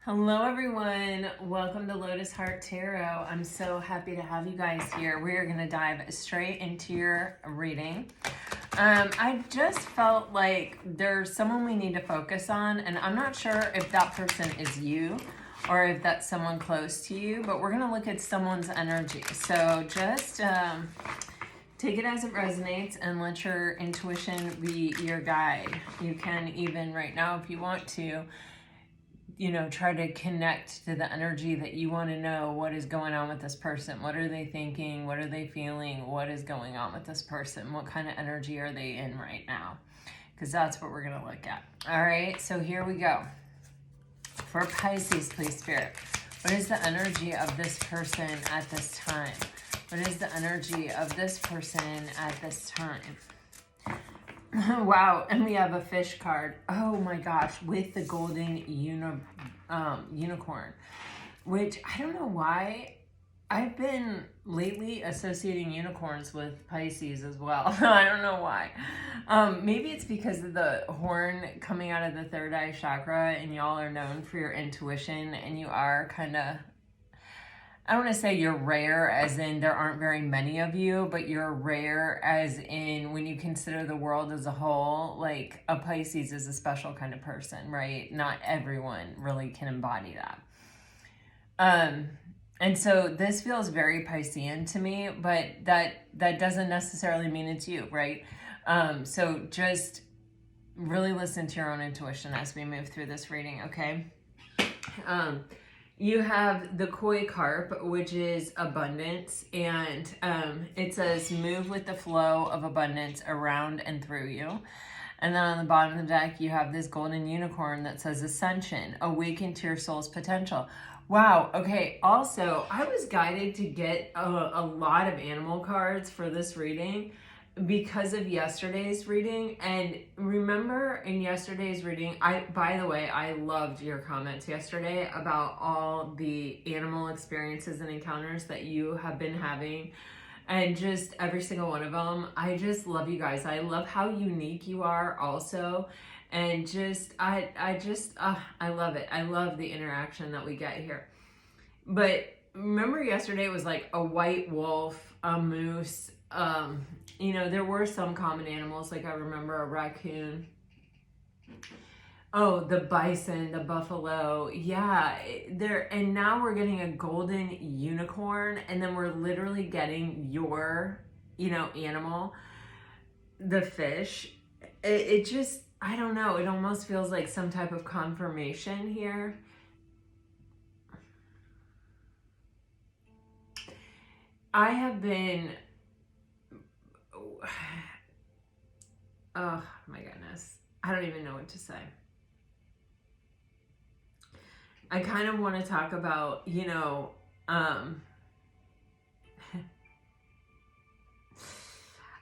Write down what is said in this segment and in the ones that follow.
Hello everyone, welcome to Lotus Heart Tarot. I'm so happy to have you guys here. We are going to dive straight into your reading. I just felt like there's someone we need to focus on, and I'm not sure if that person is you or if that's someone close to you, but we're going to look at someone's energy. So just take it as it resonates and let your intuition be your guide. You can even right now, if you want to, try to connect to the energy that you want to know what is going on with this person. What are they thinking? What are they feeling? What is going on with this person? What kind of energy are they in right now? Because that's what we're going to look at. All right, so here we go. For Pisces, please, Spirit, what is the energy of this person at this time? What is the energy of this person at this time? Wow, and we have a fish card. Oh my gosh, with the golden unicorn, which I don't know why. I've been lately associating unicorns with Pisces as well. I don't know why. Maybe it's because of the horn coming out of the third eye chakra, and y'all are known for your intuition, and you are kind of, I don't want to say you're rare as in there aren't very many of you, but you're rare as in when you consider the world as a whole, like a Pisces is a special kind of person, right? Not everyone really can embody that. And so this feels very Piscean to me, but that doesn't necessarily mean it's you, right? So just really listen to your own intuition as we move through this reading, okay? You have the koi carp, which is abundance, and it says move with the flow of abundance around and through you. And then on the bottom of the deck, you have this golden unicorn that says ascension, awaken to your soul's potential. Wow, okay, also, I was guided to get a lot of animal cards for this reading because of yesterday's reading. And remember in yesterday's reading, by the way, I loved your comments yesterday about all the animal experiences and encounters that you have been having, and just every single one of them. I just love you guys. I love how unique you are also, and just I love it. I love the interaction that we get here. But remember yesterday it was like a white wolf, a moose, there were some common animals, like I remember a raccoon. Oh, the bison, the buffalo. Yeah, and now we're getting a golden unicorn, and then we're literally getting your, animal, the fish. It just, I don't know, it almost feels like some type of confirmation here. I have been, oh my goodness, I don't even know what to say. I kind of want to talk about,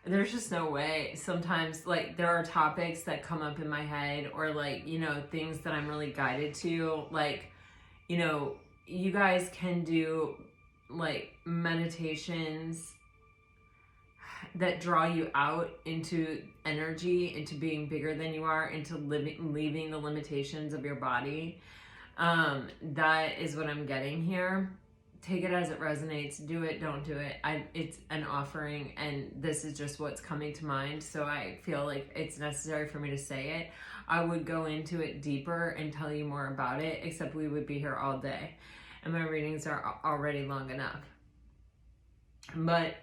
there's just no way. Sometimes, like, there are topics that come up in my head, or like, things that I'm really guided to, like, you guys can do like meditations that draw you out into energy, into being bigger than you are, into leaving the limitations of your body. That is what I'm getting here. Take it as it resonates. Do it, don't do it. It's an offering, and this is just what's coming to mind, so I feel like it's necessary for me to say it. I would go into it deeper and tell you more about it, except we would be here all day, and my readings are already long enough. But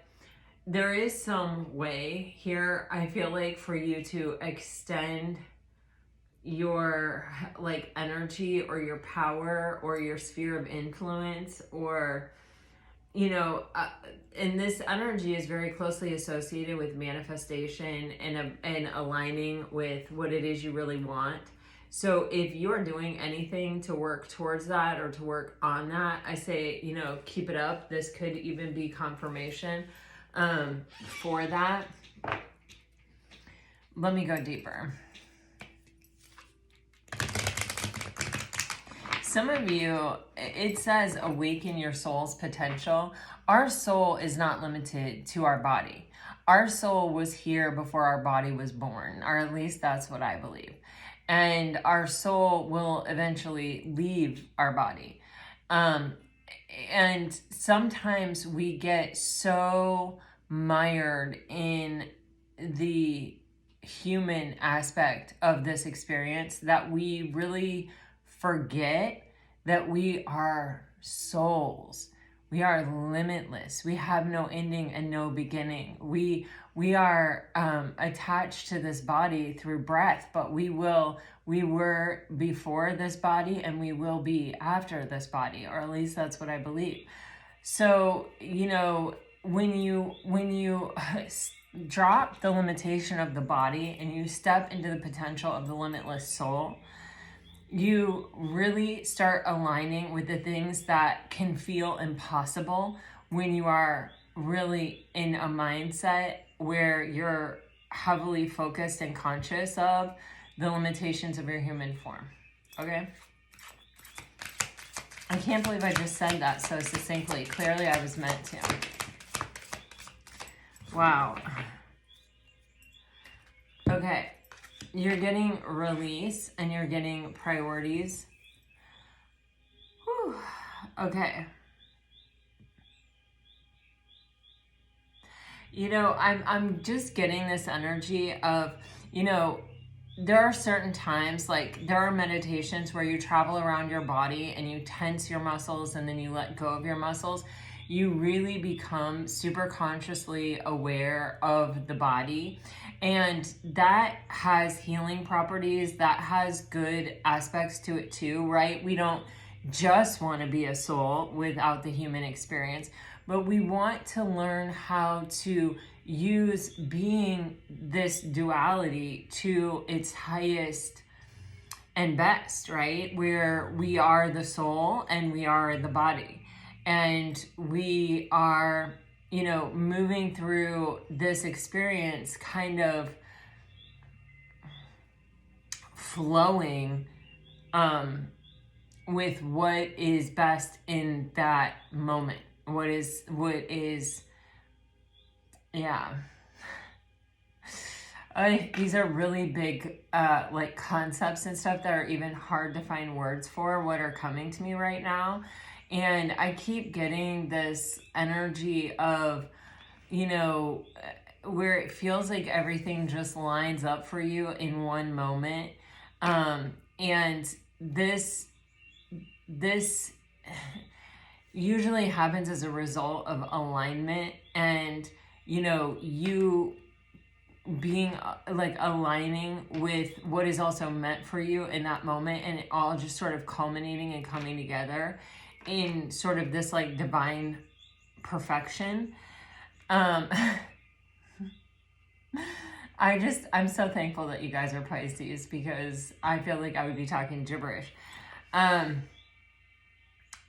there is some way here, I feel like, for you to extend your like energy or your power or your sphere of influence, or and this energy is very closely associated with manifestation and aligning with what it is you really want. So if you're doing anything to work towards that or to work on that, I say, keep it up. This could even be confirmation for that. Let me go deeper. Some of you, it says awaken your soul's potential. Our soul is not limited to our body. Our soul was here before our body was born, or at least that's what I believe. and our soul will eventually leave our body. And sometimes we get so mired in the human aspect of this experience that we really forget that we are souls. We are limitless. We have no ending and no beginning. We are attached to this body through breath, but we were before this body and we will be after this body, or at least that's what I believe. So, you know, when you drop the limitation of the body and you step into the potential of the limitless soul, you really start aligning with the things that can feel impossible when you are really in a mindset where you're heavily focused and conscious of the limitations of your human form. Okay? I can't believe I just said that so succinctly. Clearly I was meant to. Wow. Okay. You're getting release and you're getting priorities. Whew. Okay. You know, I'm just getting this energy of, you know, there are certain times, like there are meditations where you travel around your body and you tense your muscles and then you let go of your muscles. You really become super consciously aware of the body, and that has healing properties, that has good aspects to it too, right? We don't just want to be a soul without the human experience, but we want to learn how to use being this duality to its highest and best, right? Where we are the soul and we are the body. And we are, you know, moving through this experience kind of flowing with what is best in that moment. What is, yeah. These are really big, like concepts and stuff that are even hard to find words for what are coming to me right now. And I keep getting this energy of, you know, where it feels like everything just lines up for you in one moment. And this usually happens as a result of alignment and, you know, you being like aligning with what is also meant for you in that moment, and it all just sort of culminating and coming together in sort of this like divine perfection. I'm so thankful that you guys are Pisces, because I feel like I would be talking gibberish.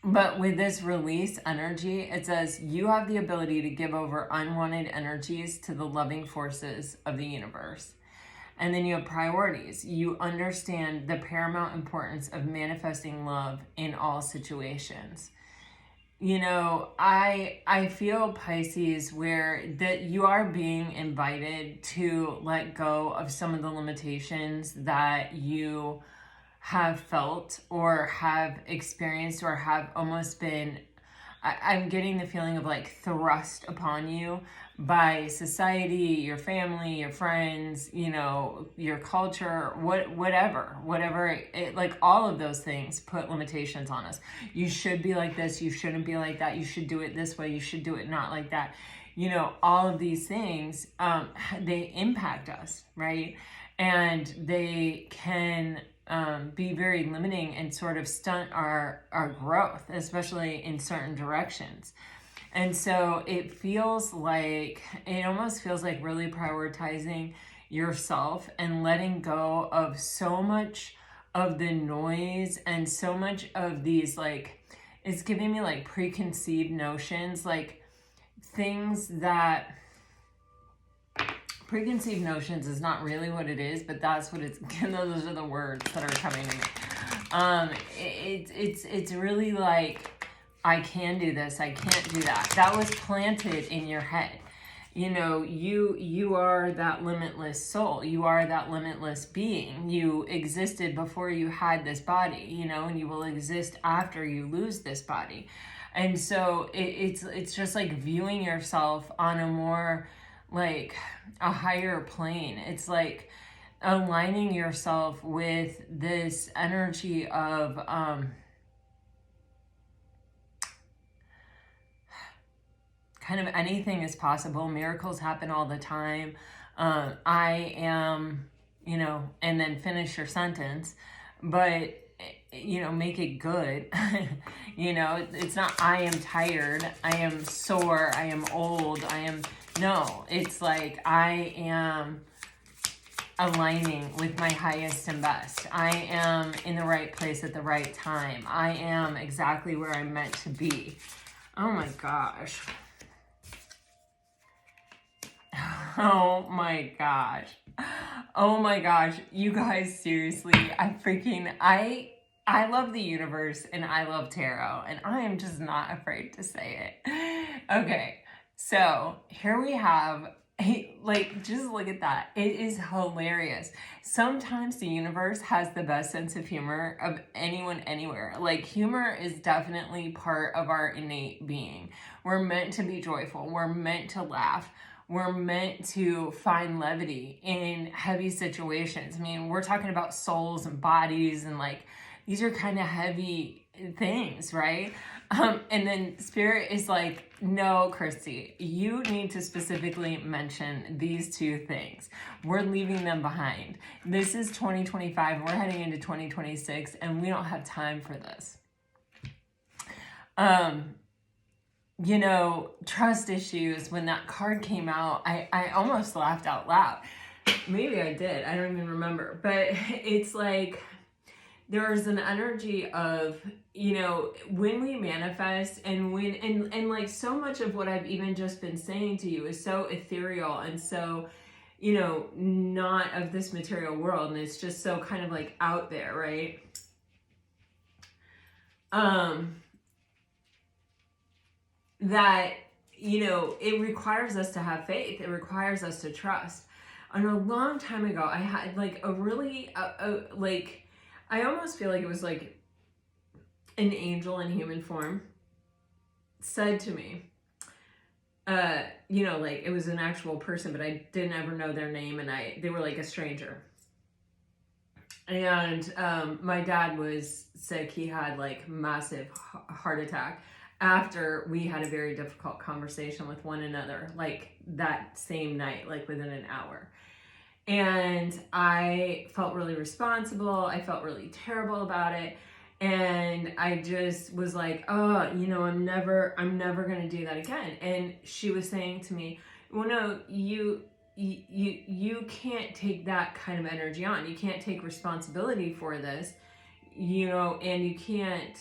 But with this release energy, it says you have the ability to give over unwanted energies to the loving forces of the universe. And then you have priorities. You understand the paramount importance of manifesting love in all situations. You know, I feel, Pisces, where that you are being invited to let go of some of the limitations that you have felt or have experienced or have almost been, I'm getting the feeling of like thrust upon you by society, your family, your friends, you know, your culture, whatever, like all of those things put limitations on us. You should be like this, you shouldn't be like that, you should do it this way, you should do it not like that. You know, all of these things, they impact us, right? And they can be very limiting and sort of stunt our growth, especially in certain directions. And so it almost feels like really prioritizing yourself and letting go of so much of the noise and so much of these, like, it's giving me like preconceived notions, like things that preconceived notions is not really what it is, but that's what it's, those are the words that are coming to me. It's really like, I can do this, I can't do that. That was planted in your head. You know, you are that limitless soul. You are that limitless being. You existed before you had this body, you know, and you will exist after you lose this body. And so it's just like viewing yourself on a more like a higher plane. It's like aligning yourself with this energy of kind of anything is possible. Miracles happen all the time. I am, you know, and then finish your sentence, but, you know, make it good. You know, it's not, I am tired, I am sore, I am old, no, it's like, I am aligning with my highest and best. I am in the right place at the right time. I am exactly where I'm meant to be. Oh my gosh. Oh my gosh. Oh my gosh. You guys, seriously, I love the universe and I love tarot, and I am just not afraid to say it. Okay, so here we have, like, just look at that. It is hilarious. Sometimes the universe has the best sense of humor of anyone anywhere. Like, humor is definitely part of our innate being. We're meant to be joyful. We're meant to laugh. We're meant to find levity in heavy situations. I mean, we're talking about souls and bodies, and like, these are kind of heavy things, right? And then Spirit is like, no, Christy, you need to specifically mention these two things. We're leaving them behind. This is 2025. We're heading into 2026, and we don't have time for this. You know, trust issues, when that card came out, I almost laughed out loud. Maybe I did. I don't even remember. But it's like, there's an energy of, you know, when we manifest, and when, and like, so much of what I've even just been saying to you is so ethereal and so, you know, not of this material world. And it's just so kind of like out there, right? That, you know, it requires us to have faith. It requires us to trust. And a long time ago, I had like a really, like, I almost feel like it was like an angel in human form said to me, you know, like, it was an actual person, but I didn't ever know their name, and they were like a stranger. And my dad was sick. He had like massive heart attack after we had a very difficult conversation with one another, like that same night, like within an hour. And I felt really responsible. I felt really terrible about it. And I just was like, oh, you know, I'm never going to do that again. And she was saying to me, well, no, you can't take that kind of energy on. You can't take responsibility for this, you know, and you can't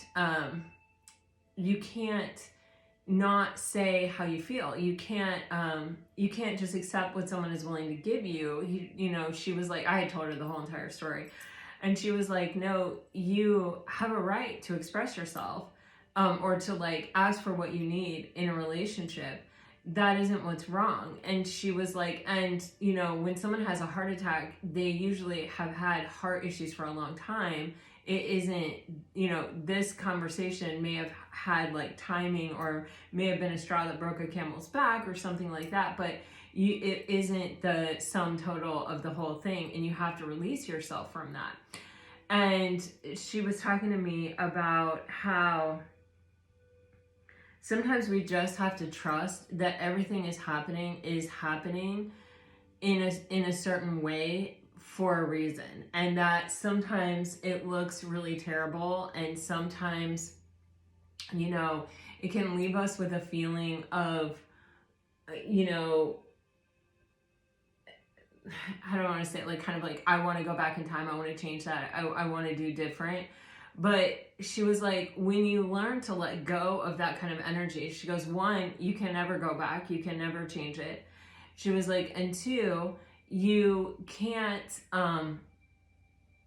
not say how you feel. You can't just accept what someone is willing to give you. You know, she was like, I had told her the whole entire story, and she was like, no, you have a right to express yourself, or to like ask for what you need in a relationship. That isn't what's wrong. And she was like, and you know, when someone has a heart attack, they usually have had heart issues for a long time. It isn't, you know, this conversation may have had like timing, or may have been a straw that broke a camel's back or something like that, but it isn't the sum total of the whole thing, and you have to release yourself from that. And she was talking to me about how sometimes we just have to trust that everything is happening in a certain way for a reason, and that sometimes it looks really terrible, and sometimes, you know, it can leave us with a feeling of, you know, I don't want to say it, like, kind of like, I want to go back in time, I want to change that, I want to do different. But she was like, when you learn to let go of that kind of energy, she goes, one, you can never go back, you can never change it. She was like, and two, you can't,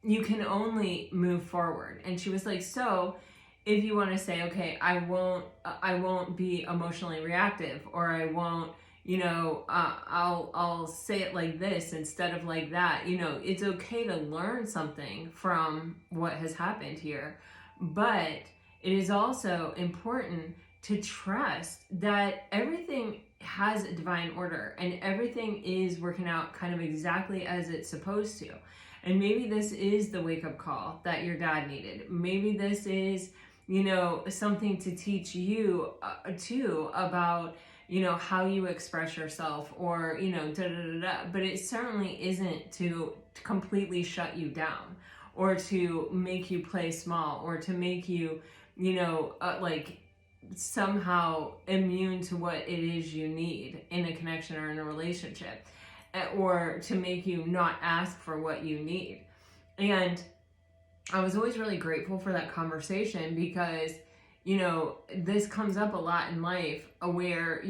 you can only move forward. And she was like, so if you want to say, okay, I won't be emotionally reactive, or I won't, I'll say it like this instead of like that. It's okay to learn something from what has happened here, but it is also important to trust that everything has a divine order and everything is working out kind of exactly as it's supposed to. And maybe this is the wake-up call that your dad needed. Maybe this is, something to teach you too about, how you express yourself, or, but it certainly isn't to completely shut you down or to make you play small or to make you, like somehow immune to what it is you need in a connection or in a relationship, or to make you not ask for what you need. And I was always really grateful for that conversation because, this comes up a lot in life where,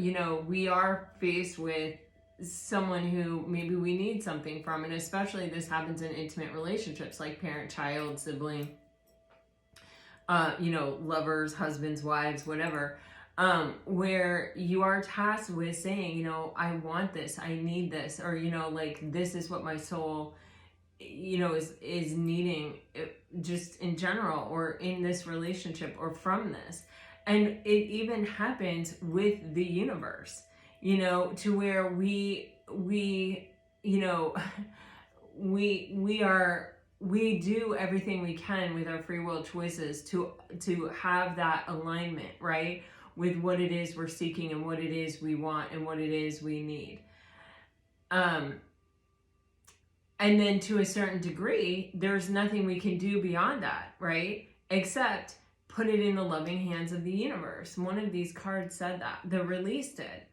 we are faced with someone who maybe we need something from. And especially this happens in intimate relationships like parent, child, sibling, lovers, husbands, wives, whatever, where you are tasked with saying, I want this, I need this, or, like, this is what my soul, is needing, just in general, or in this relationship, or from this. And it even happens with the universe, to where we do everything we can with our free will choices to have that alignment, right, with what it is we're seeking and what it is we want and what it is we need. And then to a certain degree, there's nothing we can do beyond that, right? Except put it in the loving hands of the universe. One of these cards said that. The release did.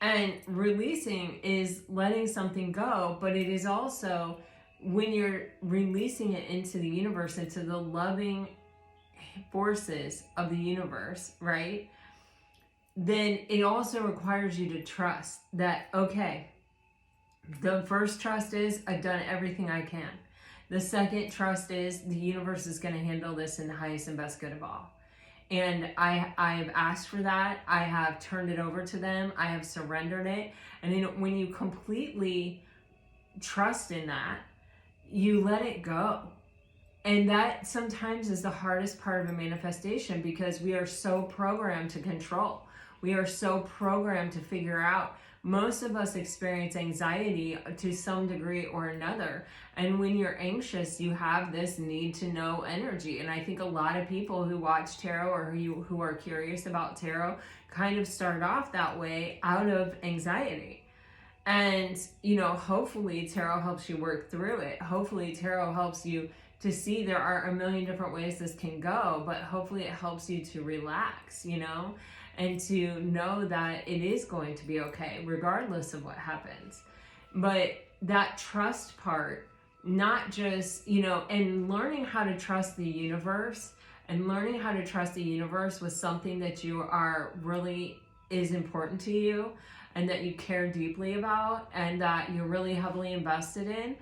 And releasing is letting something go, but it is also when you're releasing it into the universe, into the loving forces of the universe, right? Then it also requires you to trust that, okay, the first trust is I've done everything I can. The second trust is the universe is going to handle this in the highest and best good of all. And I've asked for that. I have turned it over to them. I have surrendered it. And then when you completely trust in that, you let it go. And that sometimes is the hardest part of a manifestation because we are so programmed to control. We are so programmed to figure out. Most of us experience anxiety to some degree or another. And when you're anxious, you have this need to know energy. And I think a lot of people who watch tarot or who are curious about tarot kind of start off that way out of anxiety. And, hopefully tarot helps you work through it. Hopefully tarot helps you to see there are a million different ways this can go, but hopefully it helps you to relax, and to know that it is going to be okay, regardless of what happens. But that trust part, not just, and learning how to trust the universe, and learning how to trust the universe with something that you are really is important to you, and that you care deeply about, and that you're really heavily invested in,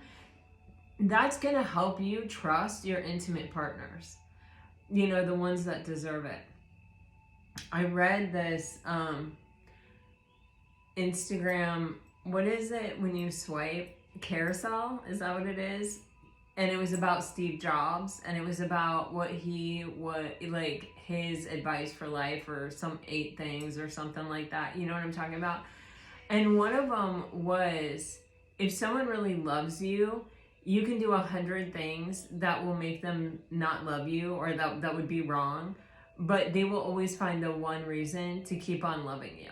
that's going to help you trust your intimate partners, the ones that deserve it. I read this Instagram, what is it when you swipe? Carousel? Is that what it is? And it was about Steve Jobs, and it was about his advice for life, or some 8 things or something like that. You know what I'm talking about? And one of them was, if someone really loves you, you can do 100 things that will make them not love you, or that would be wrong. But they will always find the one reason to keep on loving you.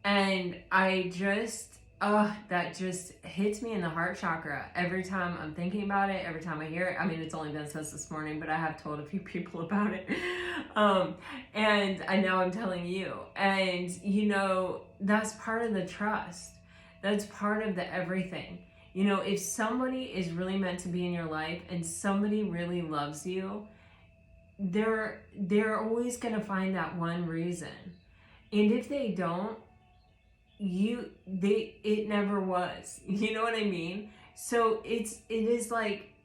And I just, that just hits me in the heart chakra every time I'm thinking about it, every time I hear it. I mean, it's only been since this morning, but I have told a few people about it. And I know I'm telling you. And, that's part of the trust. That's part of the everything. If somebody is really meant to be in your life and somebody really loves you, they're always going to find that one reason. And if they don't, it never was. You know what I mean? So it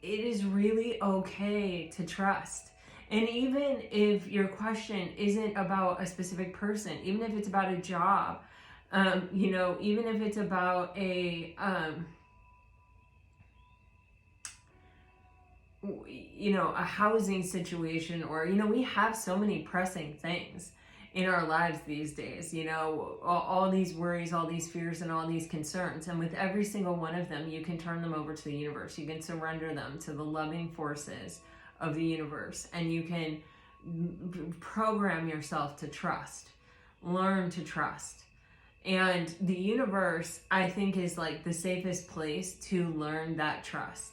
is really okay to trust. And even if your question isn't about a specific person, even if it's about a job, You know, even if it's about a, you know, a housing situation, or, you know, we have so many pressing things in our lives these days, you know, all these worries, all these fears, and all these concerns. And with every single one of them, you can turn them over to the universe. You can surrender them to the loving forces of the universe, and you can program yourself to trust, learn to trust. And the universe, I think, is like the safest place to learn that trust.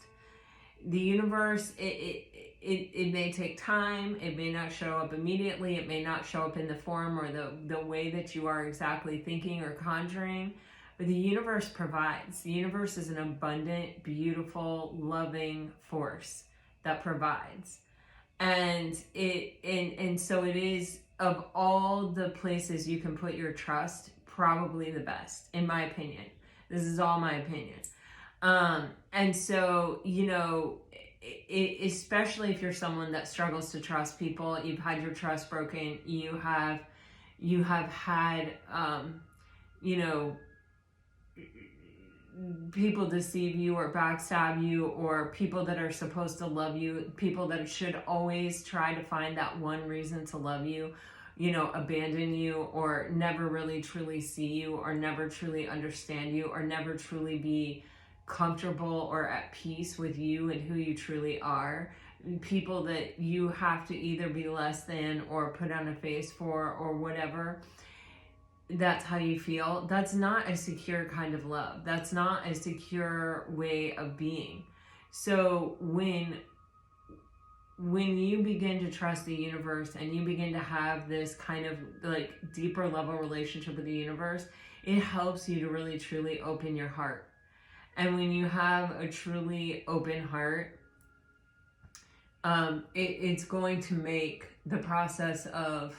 The universe, it may take time, it may not show up immediately, it may not show up in the form or the way that you are exactly thinking or conjuring, but the universe provides. The universe is an abundant, beautiful, loving force that provides. And so it is, of all the places you can put your trust, probably the best, in my opinion. This is all my opinion. And so, you know, especially if you're someone that struggles to trust people, you've had your trust broken, you have had, you know, people deceive you or backstab you, or people that are supposed to love you, people that should always try to find that one reason to love you, you know, abandon you, or never really truly see you, or never truly understand you, or never truly be comfortable or at peace with you and who you truly are. People that you have to either be less than or put on a face for or whatever. That's how you feel. That's not a secure kind of love. That's not a secure way of being. So when you begin to trust the universe, and you begin to have this kind of like deeper level relationship with the universe, it helps you to really truly open your heart. And when you have a truly open heart, it's going to make the process of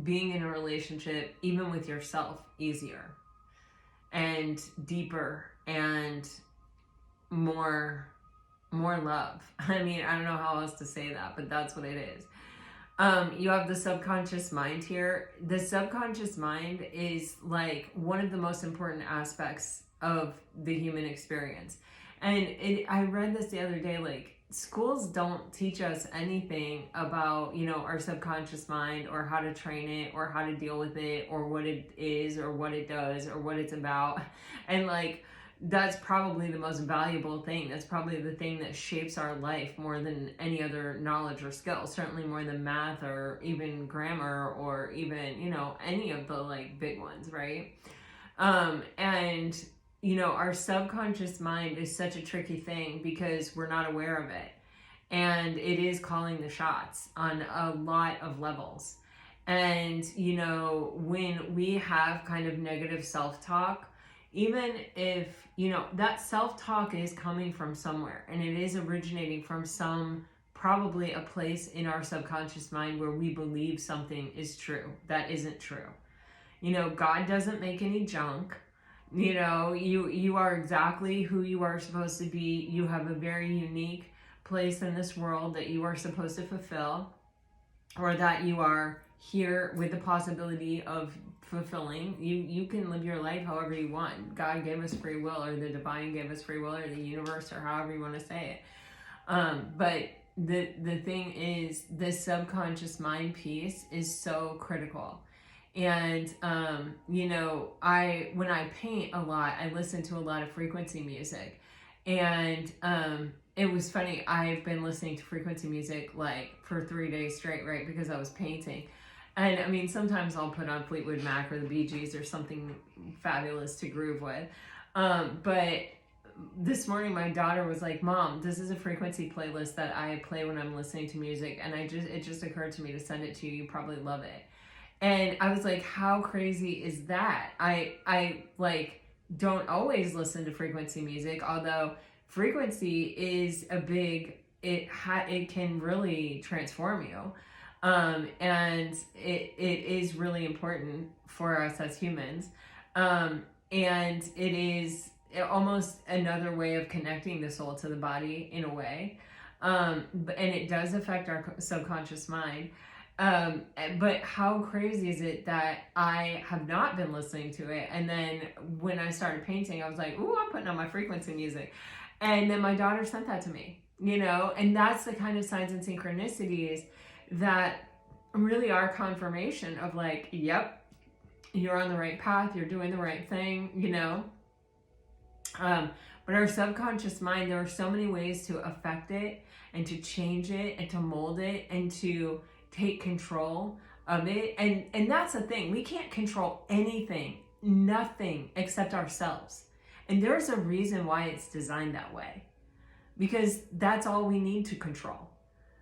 being in a relationship, even with yourself, easier and deeper and more love. I mean, I don't know how else to say that, but that's what it is. You have the subconscious mind here. The subconscious mind is like one of the most important aspects of the human experience. And I read this the other day, like, schools don't teach us anything about, you know, our subconscious mind, or how to train it, or how to deal with it, or what it is, or what it does, or what it's about. And like, that's probably the most valuable thing. That's probably the thing that shapes our life more than any other knowledge or skill. Certainly more than math, or even grammar, or even, you know, any of the like big ones, right? And, you know, our subconscious mind is such a tricky thing because we're not aware of it. And it is calling the shots on a lot of levels. And, you know, when we have kind of negative self-talk, even if, you know, that self-talk is coming from somewhere, and it is originating from probably a place in our subconscious mind where we believe something is true that isn't true. You know, God doesn't make any junk. You know, you are exactly who you are supposed to be. You have a very unique place in this world that you are supposed to fulfill, or that you are here with the possibility of fulfilling. You can live your life however you want. God gave us free will, or the divine gave us free will, or the universe, or however you want to say it. But the thing is, the subconscious mind piece is so critical. And you know, when I paint a lot, I listen to a lot of frequency music. And it was funny, I've been listening to frequency music like for 3 days straight, right? Because I was painting. And I mean, sometimes I'll put on Fleetwood Mac or the Bee Gees or something fabulous to groove with. But this morning my daughter was like, Mom, this is a frequency playlist that I play when I'm listening to music. And it just occurred to me to send it to you. You probably love it. And I was like, how crazy is that? I like don't always listen to frequency music, although frequency is a big, it can really transform you. And it is really important for us as humans. And it is almost another way of connecting the soul to the body in a way. And it does affect our subconscious mind. But how crazy is it that I have not been listening to it? And then when I started painting, I was like, ooh, I'm putting on my frequency music. And then my daughter sent that to me, you know, and that's the kind of signs and synchronicities that really are confirmation of like, yep, you're on the right path, you're doing the right thing, you know. But our subconscious mind, there are so many ways to affect it and to change it and to mold it and to take control of it. And that's the thing. We can't control anything, nothing except ourselves. And there's a reason why it's designed that way. Because that's all we need to control.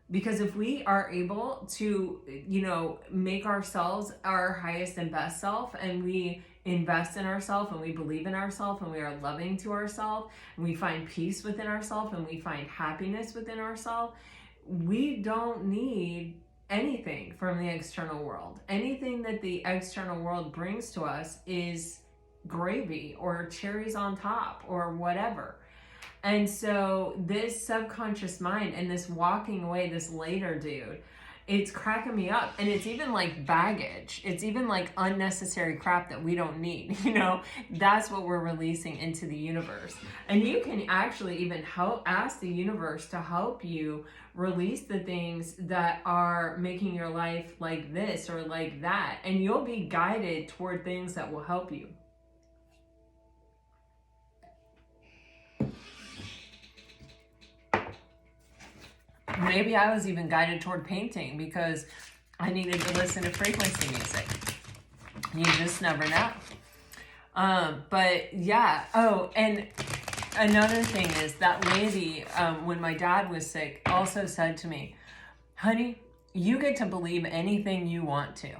Because if we are able to, you know, make ourselves our highest and best self, and we invest in ourselves, and we believe in ourselves, and we are loving to ourselves, and we find peace within ourselves, and we find happiness within ourselves, we don't need anything from the external world. Anything that the external world brings to us is gravy or cherries on top or whatever. And so this subconscious mind and this walking away, this later dude, it's cracking me up. And it's even like baggage. It's even like unnecessary crap that we don't need, you know. That's what we're releasing into the universe. And you can actually even ask the universe to help you release the things that are making your life like this or like that. And you'll be guided toward things that will help you. Maybe I was even guided toward painting because I needed to listen to frequency music. You just never know. But yeah. Oh, and another thing is that lady, when my dad was sick, also said to me, honey, you get to believe anything you want to.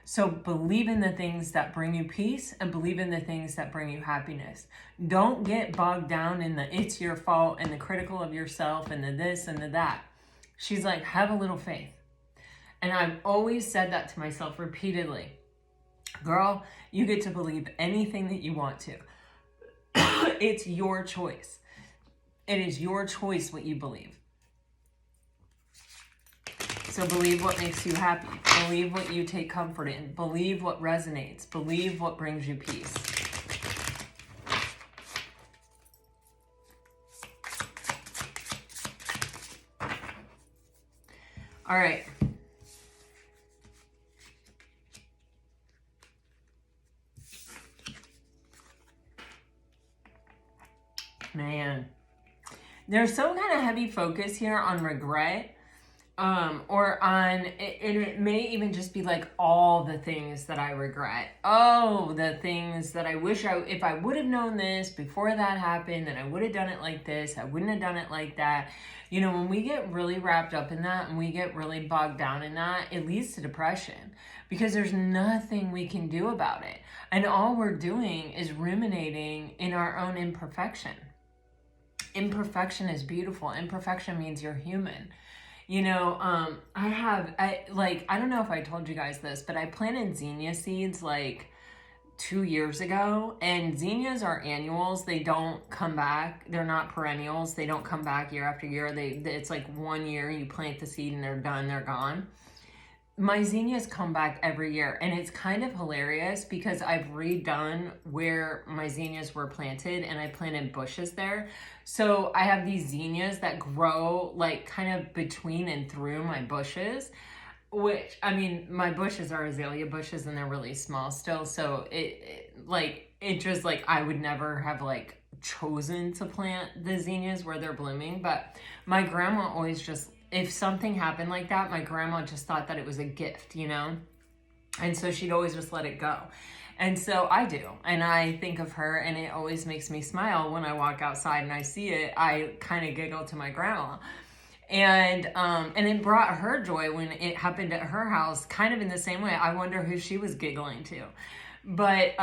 So believe in the things that bring you peace and believe in the things that bring you happiness. Don't get bogged down in the it's your fault and the critical of yourself and the this and the that. She's like, have a little faith. And I've always said that to myself repeatedly. Girl, you get to believe anything that you want to. It's your choice. It is your choice what you believe. So believe what makes you happy. Believe what you take comfort in. Believe what resonates. Believe what brings you peace. All right. Man, there's some kind of heavy focus here on regret. Or on, and it may even just be like all the things that I regret. Oh, the things that I wish if I would have known this before that happened, then I would have done it like this. I wouldn't have done it like that. You know, when we get really wrapped up in that and we get really bogged down in that, it leads to depression because there's nothing we can do about it. And all we're doing is ruminating in our own imperfection. Imperfection is beautiful. Imperfection means you're human. You know, I don't know if I told you guys this, but I planted zinnia seeds like 2 years ago, and zinnias are annuals. They don't come back. They're not perennials. They don't come back year after year. It's like 1 year you plant the seed and they're done, they're gone. My zinnias come back every year, and it's kind of hilarious because I've redone where my zinnias were planted and I planted bushes there. So I have these zinnias that grow like kind of between and through my bushes, which, I mean, my bushes are azalea bushes and they're really small still. So it just like, I would never have like chosen to plant the zinnias where they're blooming, but my grandma always just, if something happened like that, my grandma just thought that it was a gift, you know? And so she'd always just let it go. And so I do. And I think of her and it always makes me smile when I walk outside and I see it. I kind of giggle to my grandma. And it brought her joy when it happened at her house, kind of in the same way. I wonder who she was giggling to. But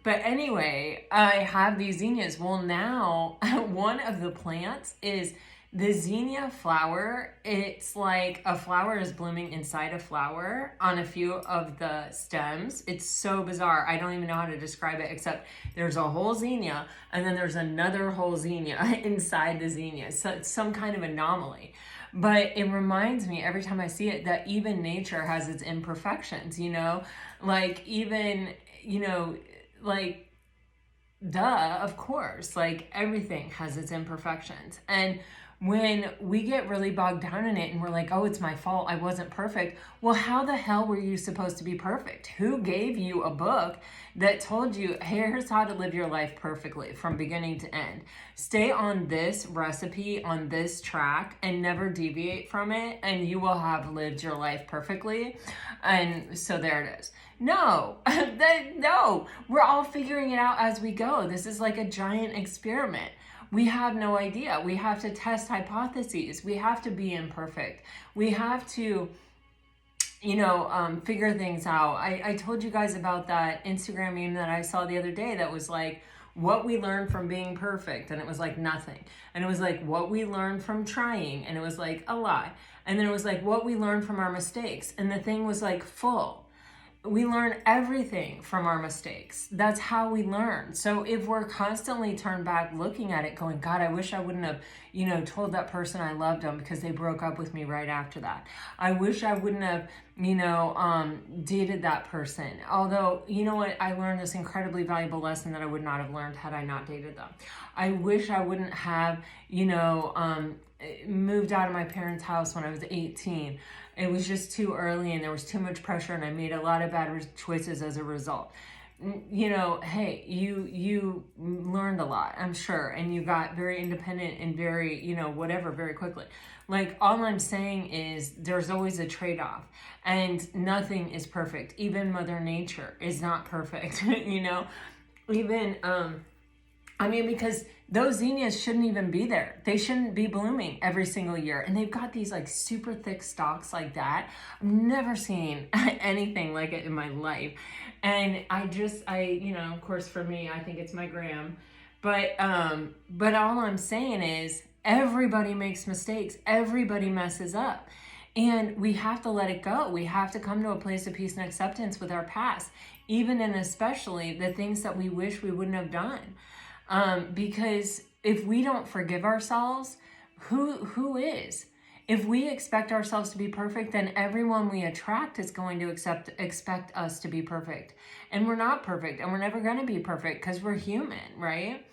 anyway, I have these zinnias. Well, now one of the plants is the zinnia flower. It's like a flower is blooming inside a flower on a few of the stems. It's so bizarre. I don't even know how to describe it, except there's a whole zinnia and then there's another whole zinnia inside the zinnia. So it's some kind of anomaly. But it reminds me every time I see it that even nature has its imperfections, you know, like even, you know, like, duh, of course, like everything has its imperfections. And when we get really bogged down in it and we're like, oh, it's my fault, I wasn't perfect. Well, how the hell were you supposed to be perfect? Who gave you a book that told you, hey, here's how to live your life perfectly from beginning to end? Stay on this recipe, on this track, and never deviate from it, and you will have lived your life perfectly. And so there it is. No, no, we're all figuring it out as we go. This is like a giant experiment. We have no idea. We have to test hypotheses. We have to be imperfect. We have to, you know, figure things out. I told you guys about that Instagram meme that I saw the other day that was like, what we learned from being perfect, and it was like nothing. And it was like what we learned from trying, and it was like a lie. And then it was like what we learned from our mistakes, and the thing was like full. We learn everything from our mistakes. That's how we learn. So if we're constantly turned back looking at it going, God, I wish I wouldn't have, you know, told that person I loved them because they broke up with me right after that. I wish I wouldn't have, you know, dated that person. Although, you know what, I learned this incredibly valuable lesson that I would not have learned had I not dated them. I wish I wouldn't have, you know, moved out of my parents' house when I was 18. It was just too early and there was too much pressure and I made a lot of bad choices as a result. You know, hey, you learned a lot, I'm sure, and you got very independent and very, you know, whatever, very quickly. Like, all I'm saying is there's always a trade-off, and nothing is perfect. Even Mother Nature is not perfect, you know? Even, I mean, because those zinnias shouldn't even be there. They shouldn't be blooming every single year. And they've got these like super thick stalks like that. I've never seen anything like it in my life. And you know, of course for me, I think it's my gram. But all I'm saying is everybody makes mistakes. Everybody messes up. And we have to let it go. We have to come to a place of peace and acceptance with our past, even and especially the things that we wish we wouldn't have done. Because if we don't forgive ourselves, who is? If we expect ourselves to be perfect, then everyone we attract is going to expect us to be perfect. And we're not perfect, and we're never going to be perfect because we're human, right?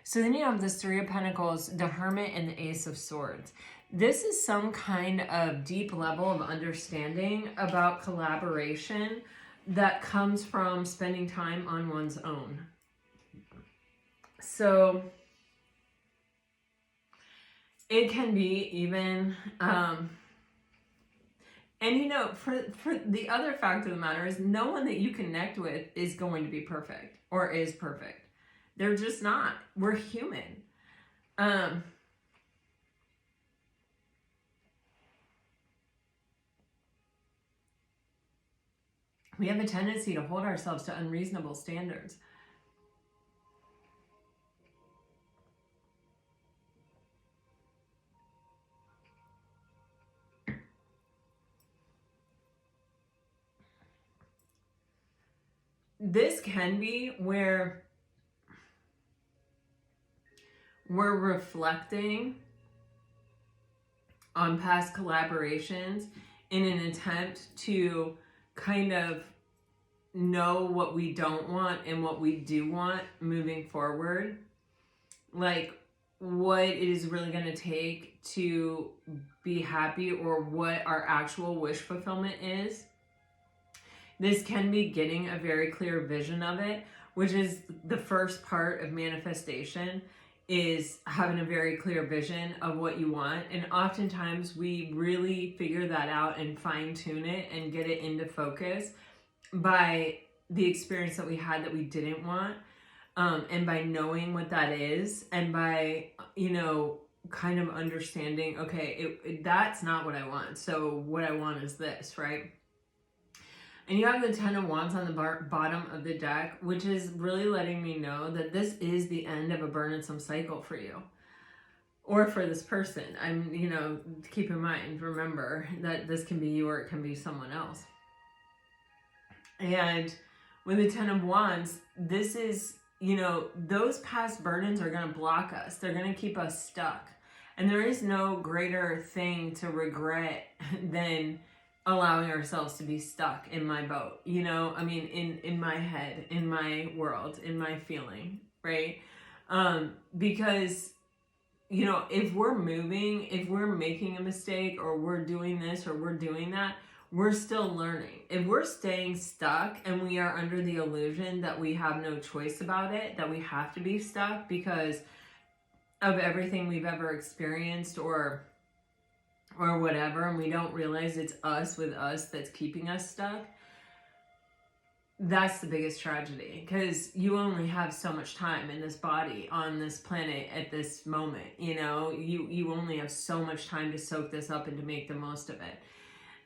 So then you have this Three of Pentacles, the Hermit, and the Ace of Swords. This is some kind of deep level of understanding about collaboration that comes from spending time on one's own. So it can be even, and you know, for the other fact of the matter is no one that you connect with is going to be perfect or is perfect. They're just not. We're human. We have a tendency to hold ourselves to unreasonable standards. This can be where we're reflecting on past collaborations in an attempt to kind of know what we don't want and what we do want moving forward. Like what it is really going to take to be happy or what our actual wish fulfillment is. This can be getting a very clear vision of it, which is the first part of manifestation, is having a very clear vision of what you want. And oftentimes we really figure that out and fine tune it and get it into focus by the experience that we had that we didn't want. And by knowing what that is, and by, you know, kind of understanding, okay, that's not what I want. So what I want is this, right? And you have the Ten of Wands on the bottom of the deck, which is really letting me know that this is the end of a burdensome cycle for you. Or for this person. You know, keep in mind, remember that this can be you or it can be someone else. And with the Ten of Wands, this is, you know, those past burdens are going to block us. They're going to keep us stuck. And there is no greater thing to regret than allowing ourselves to be stuck in my boat, you know, I mean, in my head, in my world, in my feeling, right? Because, you know, if we're moving, if we're making a mistake, or we're doing this or we're doing that, we're still learning. If we're staying stuck and we are under the illusion that we have no choice about it, that we have to be stuck because of everything we've ever experienced or whatever, and we don't realize it's us with us that's keeping us stuck, that's the biggest tragedy, because you only have so much time in this body on this planet at this moment. You know, you only have so much time to soak this up and to make the most of it.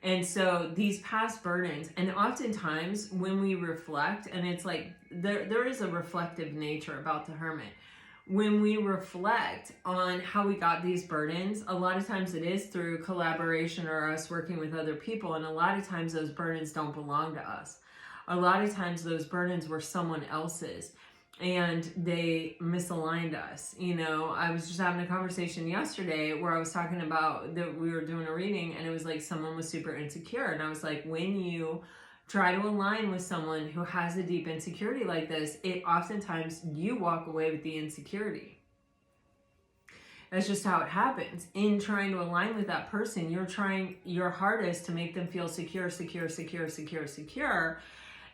And so these past burdens, and oftentimes when we reflect, and it's like there is a reflective nature about the Hermit. When we reflect on how we got these burdens, a lot of times it is through collaboration or us working with other people. And a lot of times those burdens don't belong to us. A lot of times those burdens were someone else's and they misaligned us. You know, I was just having a conversation yesterday where I was talking about that we were doing a reading, and it was like someone was super insecure. And I was like, when you try to align with someone who has a deep insecurity like this, it oftentimes you walk away with the insecurity. That's just how it happens. In trying to align with that person, you're trying your hardest to make them feel secure.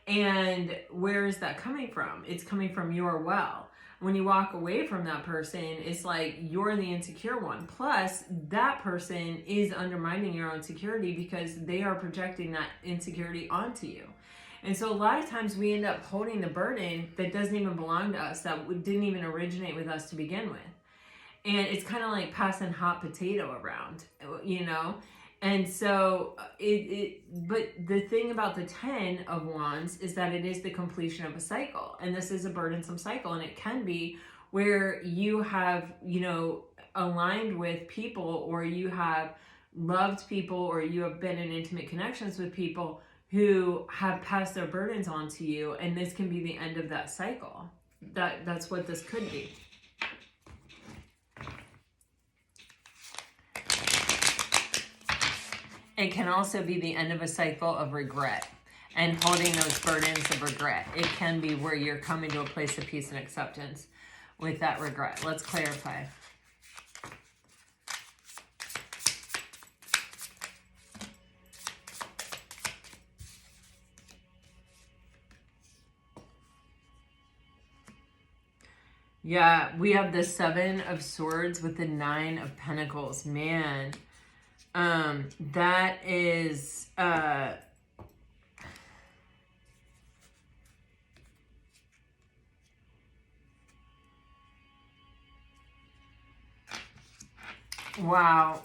And where is that coming from? It's coming from your well. When you walk away from that person, it's like you're the insecure one. Plus, that person is undermining your own security because they are projecting that insecurity onto you. And so a lot of times we end up holding the burden that doesn't even belong to us, that didn't even originate with us to begin with. And it's kind of like passing hot potato around, you know? And so but the thing about the 10 of Wands is that it is the completion of a cycle. And this is a burdensome cycle. And it can be where you have, you know, aligned with people, or you have loved people, or you have been in intimate connections with people who have passed their burdens on to you. And this can be the end of that cycle. That's what this could be. It can also be the end of a cycle of regret and holding those burdens of regret. It can be where you're coming to a place of peace and acceptance with that regret. Let's clarify. Yeah, we have the 7 of Swords with the 9 of Pentacles. Man, that is, wow,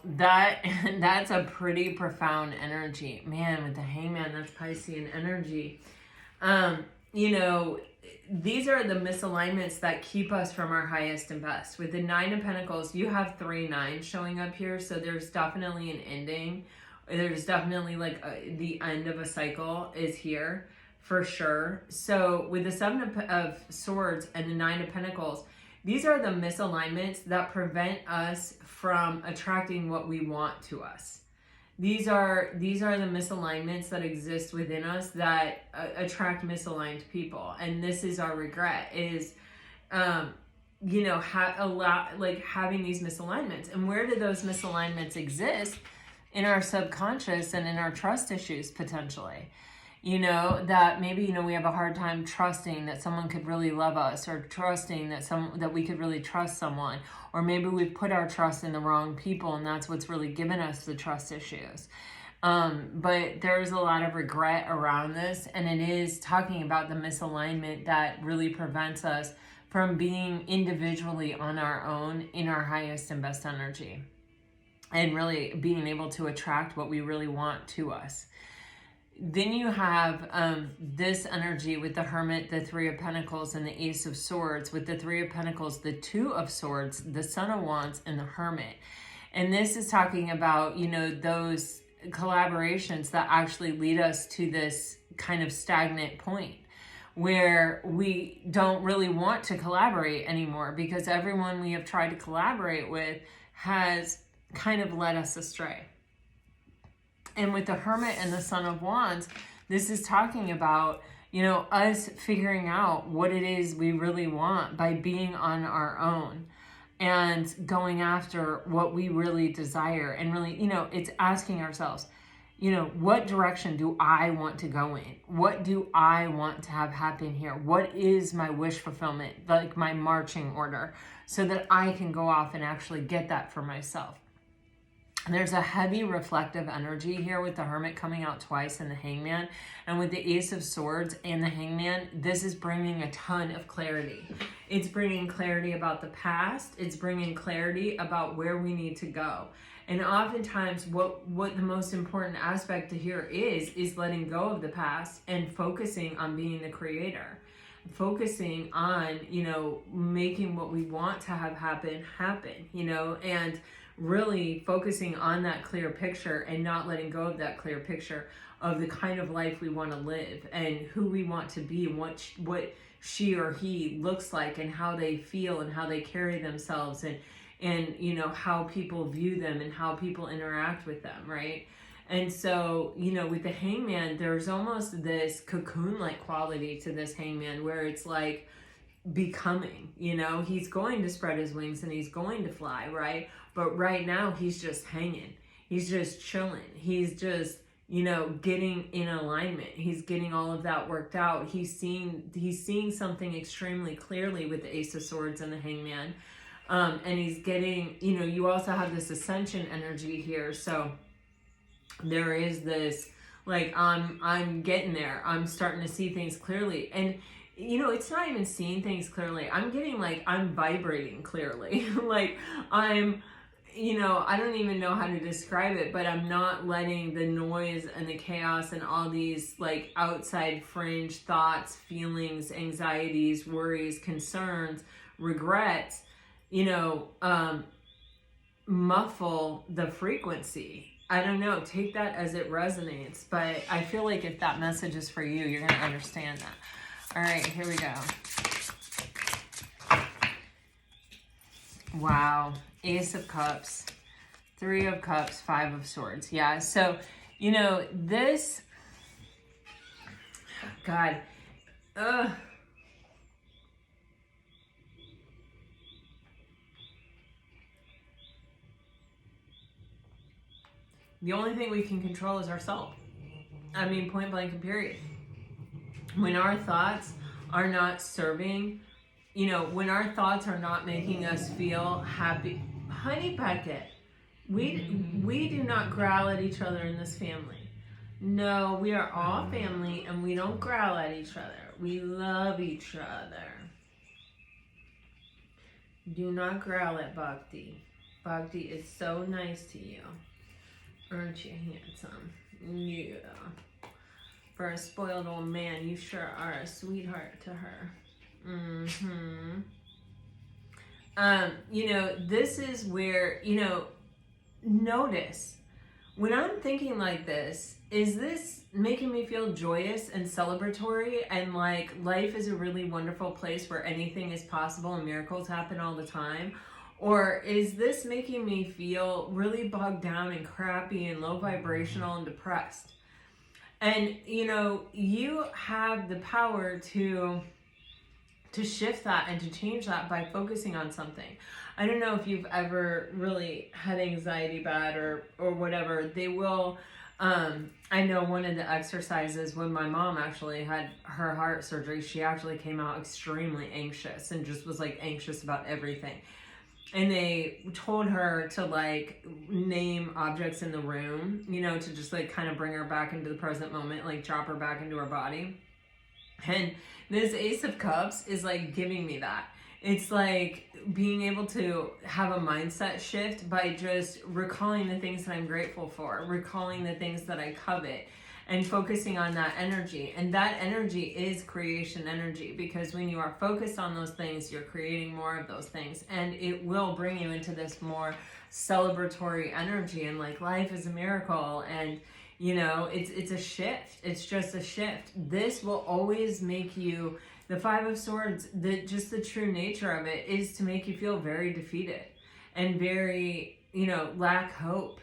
that's a pretty profound energy. Man, with the Hangman, that's Piscean energy. You know, these are the misalignments that keep us from our highest and best. With the 9 of Pentacles, you have 3 9s showing up here. So there's definitely an ending. There's definitely like the end of a cycle is here for sure. So with the 7 of Swords and the 9 of Pentacles, these are the misalignments that prevent us from attracting what we want to us. These are the misalignments that exist within us that attract misaligned people. And this is our regret, is, you know, having these misalignments. And where do those misalignments exist? In our subconscious and in our trust issues, potentially. You know, that maybe, you know, we have a hard time trusting that someone could really love us, or trusting that we could really trust someone, or maybe we've put our trust in the wrong people, and that's what's really given us the trust issues. But there's a lot of regret around this, and it is talking about the misalignment that really prevents us from being individually on our own in our highest and best energy, and really being able to attract what we really want to us. Then you have this energy with the Hermit, the 3 of Pentacles, and the Ace of Swords. With the 3 of Pentacles, the 2 of Swords, the Son of Wands, and the Hermit. And this is talking about, you know, those collaborations that actually lead us to this kind of stagnant point where we don't really want to collaborate anymore, because everyone we have tried to collaborate with has kind of led us astray. And with the Hermit and the Son of Wands, this is talking about, you know, us figuring out what it is we really want by being on our own and going after what we really desire. And really, you know, it's asking ourselves, you know, what direction do I want to go in? What do I want to have happen here? What is my wish fulfillment, like my marching order, so that I can go off and actually get that for myself? There's a heavy reflective energy here with the Hermit coming out twice and the Hangman. And with the Ace of Swords and the Hangman, this is bringing a ton of clarity. It's bringing clarity about the past. It's bringing clarity about where we need to go. And oftentimes what the most important aspect to here is letting go of the past and focusing on being the creator. Focusing on, you know, making what we want to have happen, you know, and really focusing on that clear picture and not letting go of that clear picture of the kind of life we want to live and who we want to be and what she or he looks like and how they feel and how they carry themselves and you know, how people view them and how people interact with them, right? And so, you know, with the Hangman, there's almost this cocoon-like quality to this Hangman where it's like becoming, you know, he's going to spread his wings and he's going to fly, right? But right now he's just hanging. He's just chilling. He's just, you know, getting in alignment. He's getting all of that worked out. He's seeing something extremely clearly with the Ace of Swords and the Hangman. And he's getting, you know, you also have this ascension energy here. So there is this, like, I'm getting there. I'm starting to see things clearly. And, you know, it's not even seeing things clearly. I'm getting, like, I'm vibrating clearly. Like, I'm, you know, I don't even know how to describe it, but I'm not letting the noise and the chaos and all these, like, outside fringe thoughts, feelings, anxieties, worries, concerns, regrets, you know, muffle the frequency. I don't know, take that as it resonates, but I feel like if that message is for you, you're going to understand that. All right, here we go. Wow. Ace of Cups, 3 of Cups, 5 of Swords. Yeah, so, you know, this, God, the only thing we can control is ourselves. I mean, point blank and period. When our thoughts are not serving, you know, when our thoughts are not making us feel happy, honey bucket, we do not growl at each other in this family. No, we are all family and we don't growl at each other. We love each other. Do not growl at Bhakti. Bhakti is so nice to you. Aren't you handsome? Yeah. For a spoiled old man, you sure are a sweetheart to her. You know, this is where, you know, notice when I'm thinking like this, is this making me feel joyous and celebratory and like life is a really wonderful place where anything is possible and miracles happen all the time? Or is this making me feel really bogged down and crappy and low vibrational and depressed? And, you know, you have the power to shift that and to change that by focusing on something. I don't know if you've ever really had anxiety bad or whatever. They will, I know one of the exercises when my mom actually had her heart surgery, she actually came out extremely anxious and just was like anxious about everything. And they told her to like name objects in the room, you know, to just like kind of bring her back into the present moment, like drop her back into her body. And this Ace of Cups is like giving me that. It's like being able to have a mindset shift by just recalling the things that I'm grateful for, recalling the things that I covet, and focusing on that energy. And that energy is creation energy, because when you are focused on those things, you're creating more of those things, and it will bring you into this more celebratory energy and like life is a miracle. And you know, it's a shift. It's just a shift. This will always make you, the 5 of Swords, just the true nature of it is to make you feel very defeated and very, lack hope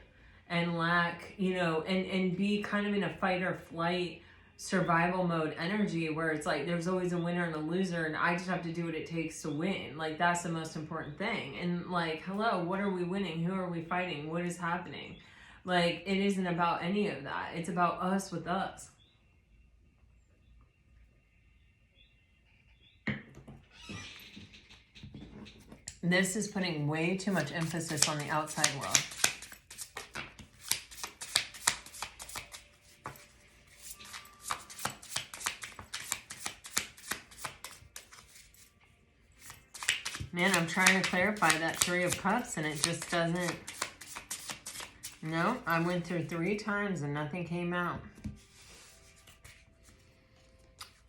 and lack, and be kind of in a fight or flight survival mode energy where it's like there's always a winner and a loser and I just have to do what it takes to win. Like, that's the most important thing. And like, hello, what are we winning? Who are we fighting? What is happening? Like, it isn't about any of that. It's about us with us. This is putting way too much emphasis on the outside world. Man, I'm trying to clarify that Three of Cups and it just doesn't. No, I went through 3 times and nothing came out.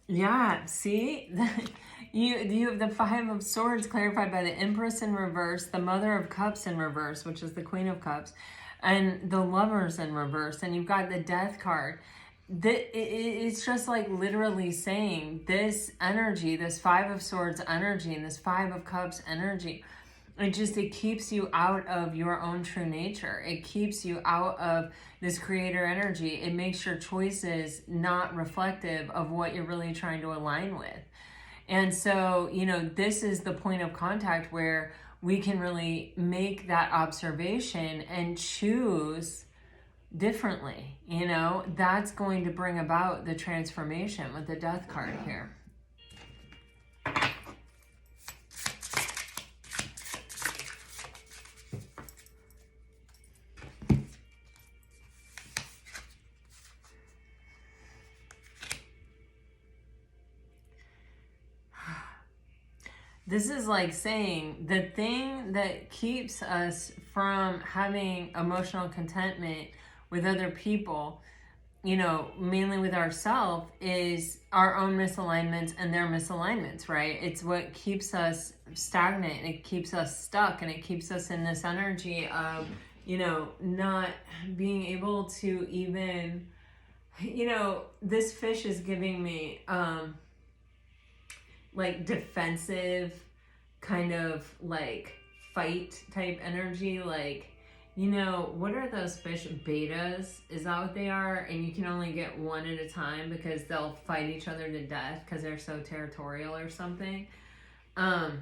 Yeah, see? You have the Five of Swords clarified by the Empress in reverse, the Mother of Cups in reverse, which is the Queen of Cups, and the Lovers in reverse, and you've got the Death card. It's just like literally saying this energy, this Five of Swords energy and this Five of Cups energy, it keeps you out of your own true nature. It keeps you out of this creator energy. It makes your choices not reflective of what you're really trying to align with. And so, this is the point of contact where we can really make that observation and choose differently. That's going to bring about the transformation with the Death card here. This is like saying the thing that keeps us from having emotional contentment with other people, mainly with ourselves, is our own misalignments and their misalignments, right? It's what keeps us stagnant, it keeps us stuck, and it keeps us in this energy of, not being able to even, this fish is giving me, like defensive kind of like fight type energy. Like, what are those fish? Betas? Is that what they are? And you can only get one at a time because they'll fight each other to death because they're so territorial or something. I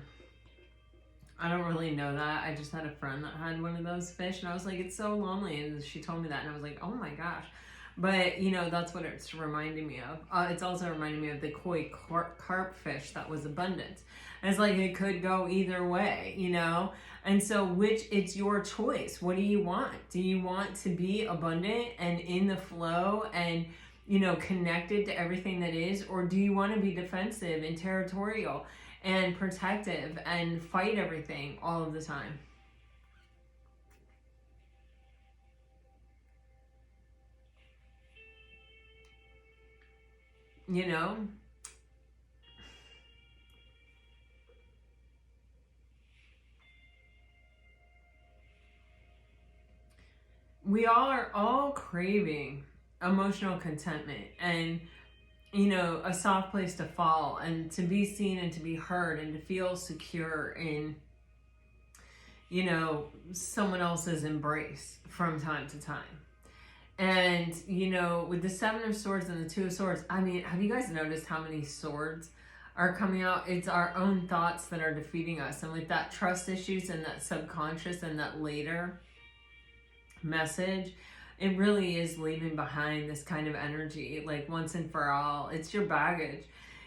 don't really know that. I just had a friend that had one of those fish and I was like, it's so lonely. And she told me that and I was like, oh my gosh. But, that's what it's reminding me of. It's also reminding me of the koi carp fish that was abundant. And it's like it could go either way, And so it's your choice. What do you want? Do you want to be abundant and in the flow and, connected to everything that is? Or do you want to be defensive and territorial and protective and fight everything all of the time? We are all craving emotional contentment and, a soft place to fall and to be seen and to be heard and to feel secure in, someone else's embrace from time to time. And, with the Seven of Swords and the Two of Swords, I mean, have you guys noticed how many swords are coming out? It's our own thoughts that are defeating us. And with that trust issues and that subconscious and that later message, it really is leaving behind this kind of energy, like once and for all. It's your baggage.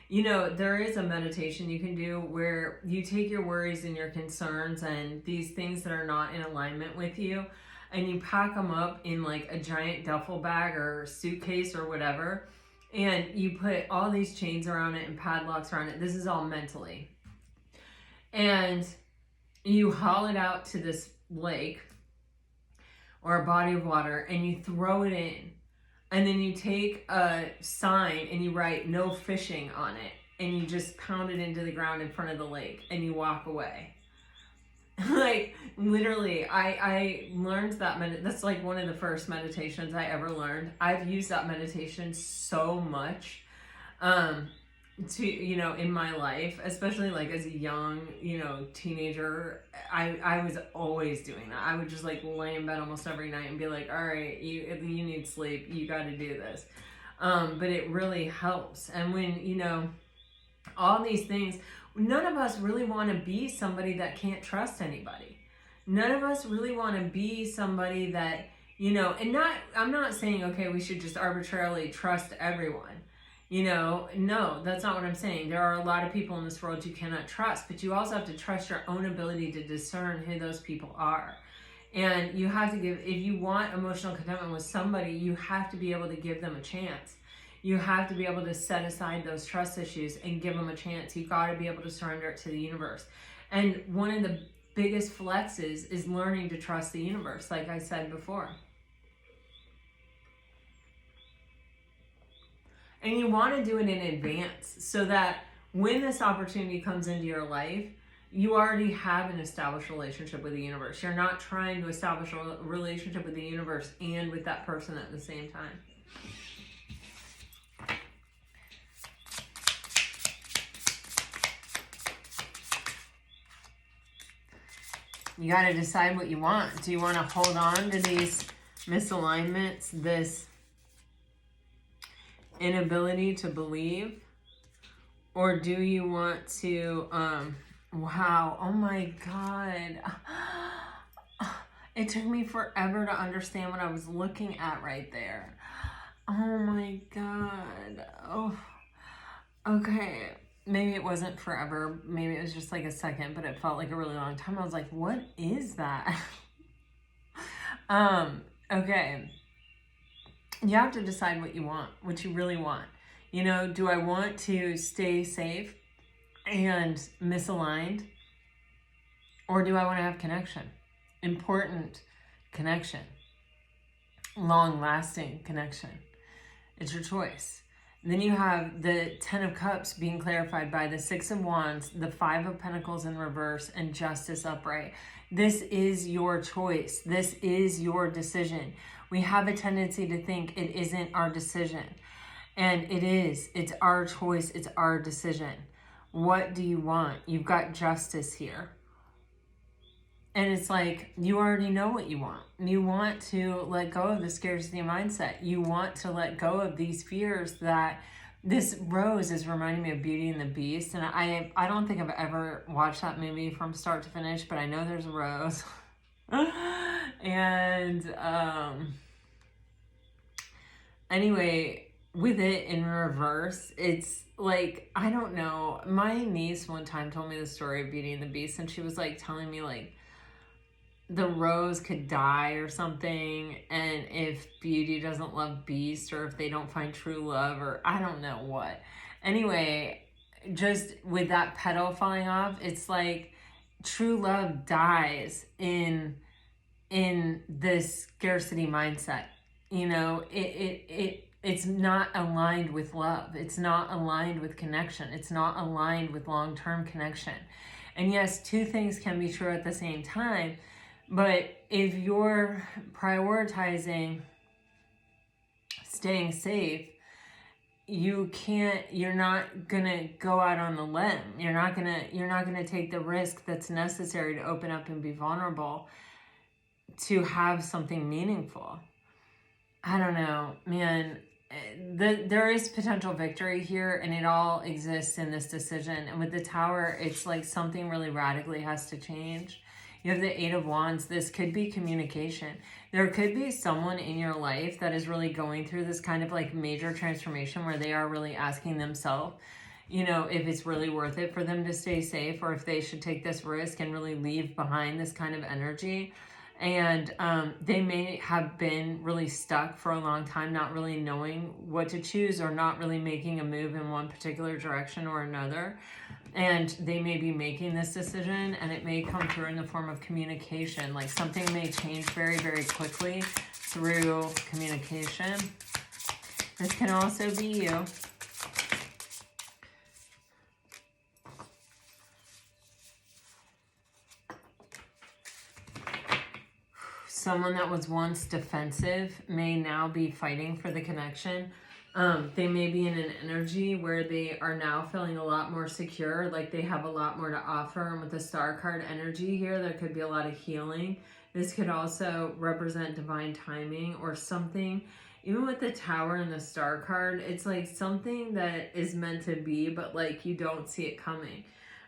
There is a meditation you can do where you take your worries and your concerns and these things that are not in alignment with you, and you pack them up in like a giant duffel bag or suitcase or whatever, and you put all these chains around it and padlocks around it. This is all mentally. And you haul it out to this lake or a body of water and you throw it in. And then you take a sign and you write "no fishing" on it, and you just pound it into the ground in front of the lake and you walk away. Like, literally, I learned that that's like one of the first meditations I ever learned. I've used that meditation so much to, you know, in my life, especially like as a young, you know, teenager, I was always doing that. I would just like lay in bed almost every night and be like, all right, you need sleep, you got to do this. But it really helps. And when, you know, all these things, none of us really want to be somebody that can't trust anybody. None of us really want to be somebody that, you know, and I'm not saying, okay, we should just arbitrarily trust everyone. You know, no, that's not what I'm saying. There are a lot of people in this world you cannot trust, but you also have to trust your own ability to discern who those people are. And you have to give, if you want emotional contentment with somebody, you have to be able to give them a chance. You have to be able to set aside those trust issues and give them a chance. You've got to be able to surrender it to the universe. And one of the biggest flexes is learning to trust the universe, like I said before. And you want to do it in advance so that when this opportunity comes into your life, you already have an established relationship with the universe. You're not trying to establish a relationship with the universe and with that person at the same time. You got to decide what you want. Do you want to hold on to these misalignments, this inability to believe? Or do you want to, wow, oh my God. It took me forever to understand what I was looking at right there. Oh my God. Oh, okay. Maybe it wasn't forever. Maybe it was just like a second, but it felt like a really long time. I was like, what is that? Okay. You have to decide what you want, what you really want. You know, do I want to stay safe and misaligned? Or do I want to have connection? Important connection. Long-lasting connection. It's your choice. Then you have the 10 of Cups being clarified by the 6 of Wands, the 5 of Pentacles in reverse, and Justice upright. This is your choice. This is your decision. We have a tendency to think it isn't our decision. And it is. It's our choice. It's our decision. What do you want? You've got Justice here. And it's like, you already know what you want. You want to let go of the scarcity mindset. You want to let go of these fears that this rose is reminding me of Beauty and the Beast. And I don't think I've ever watched that movie from start to finish, but I know there's a rose. And anyway, with it in reverse, it's like, I don't know. My niece one time told me the story of Beauty and the Beast, and she was like telling me like, the rose could die or something, and if Beauty doesn't love Beast, or if they don't find true love, or I don't know what. Anyway, just with that petal falling off, it's like true love dies in this scarcity mindset. You know, it's not aligned with love. It's not aligned with connection. It's not aligned with long-term connection. And yes, two things can be true at the same time. But if you're prioritizing staying safe, you're not gonna go out on the limb. You're not gonna take the risk that's necessary to open up and be vulnerable to have something meaningful. I don't know, man. There is potential victory here, and it all exists in this decision. And with the Tower, it's like something really radically has to change. You have the 8 of Wands. This could be communication. There could be someone in your life that is really going through this kind of like major transformation where they are really asking themselves, you know, if it's really worth it for them to stay safe, or if they should take this risk and really leave behind this kind of energy. And they may have been really stuck for a long time, not really knowing what to choose, or not really making a move in one particular direction or another. And they may be making this decision, and it may come through in the form of communication. Like something may change very, very quickly through communication. This can also be you. Someone that was once defensive may now be fighting for the connection. They may be in an energy where they are now feeling a lot more secure, like they have a lot more to offer. And with the star card energy here, there could be a lot of healing. This could also represent divine timing or something. Even with the tower and the star card, it's like something that is meant to be, but like you don't see it coming.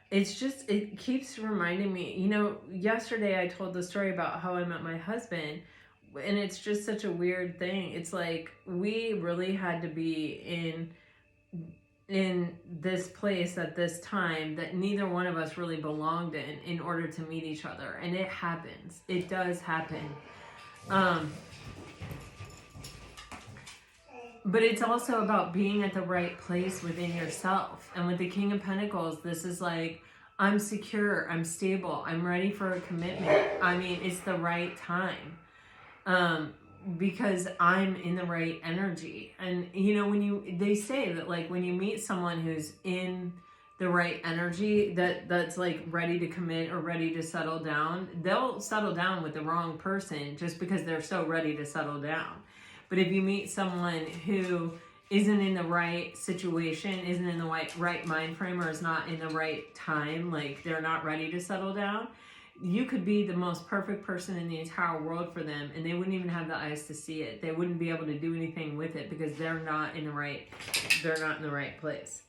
It's just, it keeps reminding me, you know, yesterday I told the story about how I met my husband, and it's just such a weird thing. It's like we really had to be in this place at this time that neither one of us really belonged in order to meet each other. And it happens. It does happen. But it's also about being at the right place within yourself. And with the King of Pentacles, this is like, I'm secure, I'm stable, I'm ready for a commitment. I mean, it's the right time. Because I'm in the right energy. And you know, they say that like when you meet someone who's in the right energy, that's like ready to commit or ready to settle down, they'll settle down with the wrong person just because they're so ready to settle down. But if you meet someone who isn't in the right situation, isn't in the right mind frame, or is not in the right time, like they're not ready to settle down, you could be the most perfect person in the entire world for them, and they wouldn't even have the eyes to see it. They wouldn't be able to do anything with it because they're not in the right place.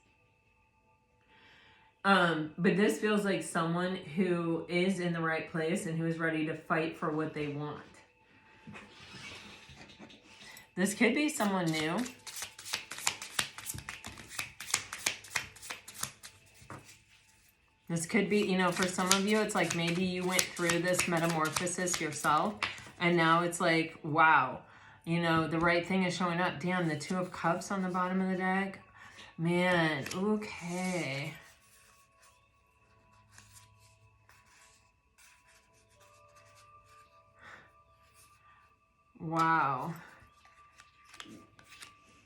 But this feels like someone who is in the right place and who is ready to fight for what they want. This could be someone new. This could be, you know, for some of you, it's like maybe you went through this metamorphosis yourself, and now it's like, wow, you know, the right thing is showing up. Damn, the Two of Cups on the bottom of the deck. Man, okay. Wow.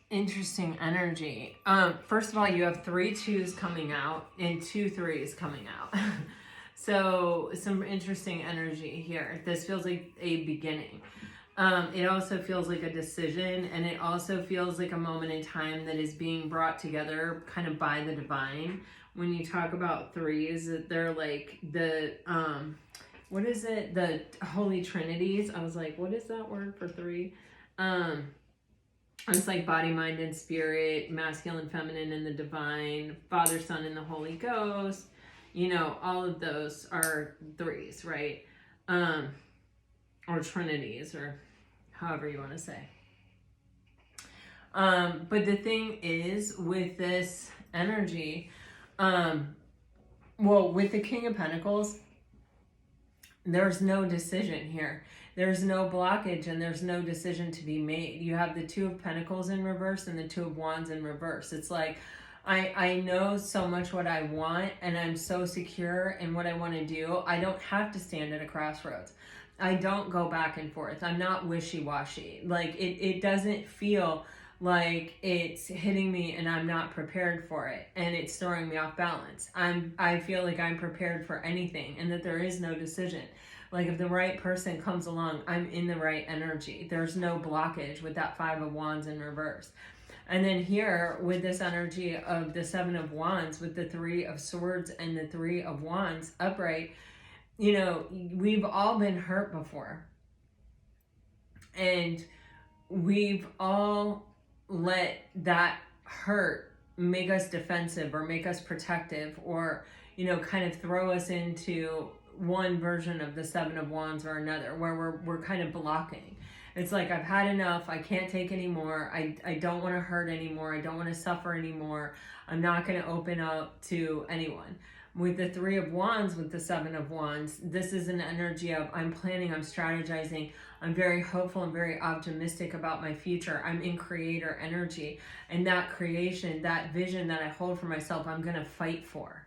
Interesting energy. First of all, you have 3 2s coming out and 2 3s coming out. So some interesting energy here. This feels like a beginning. It also feels like a decision, and it also feels like a moment in time that is being brought together kind of by the divine. When you talk about 3s, they're like the, what is it? The Holy Trinities. I was like, what is that word for 3? It's like body, mind, and spirit, masculine, feminine, and the divine, Father, Son, and the Holy Ghost. You know, all of those are 3s, right? Or trinities, or however you want to say. But the thing is, with this energy, well, with the King of Pentacles, there's no decision here. There's no blockage, and there's no decision to be made. You have the Two of Pentacles in reverse and the Two of Wands in reverse. It's like, I know so much what I want, and I'm so secure in what I want to do. I don't have to stand at a crossroads. I don't go back and forth. I'm not wishy-washy. Like, it doesn't feel like it's hitting me and I'm not prepared for it, and it's throwing me off balance. I feel like I'm prepared for anything, and that there is no decision. Like, if the right person comes along, I'm in the right energy. There's no blockage with that 5 of Wands in reverse. And then here, with this energy of the 7 of Wands, with the 3 of Swords and the 3 of Wands upright, you know, we've all been hurt before. And we've all let that hurt make us defensive or make us protective, or, you know, kind of throw us into one version of the 7 of Wands or another, where we're kind of blocking. It's like, I've had enough. I can't take anymore. I don't want to hurt anymore. I don't want to suffer anymore. I'm not going to open up to anyone. With the 3 of Wands, with the 7 of Wands, this is an energy of, I'm planning, I'm strategizing, I'm very hopeful and very optimistic about my future. I'm in creator energy. And that creation, that vision that I hold for myself, I'm going to fight for.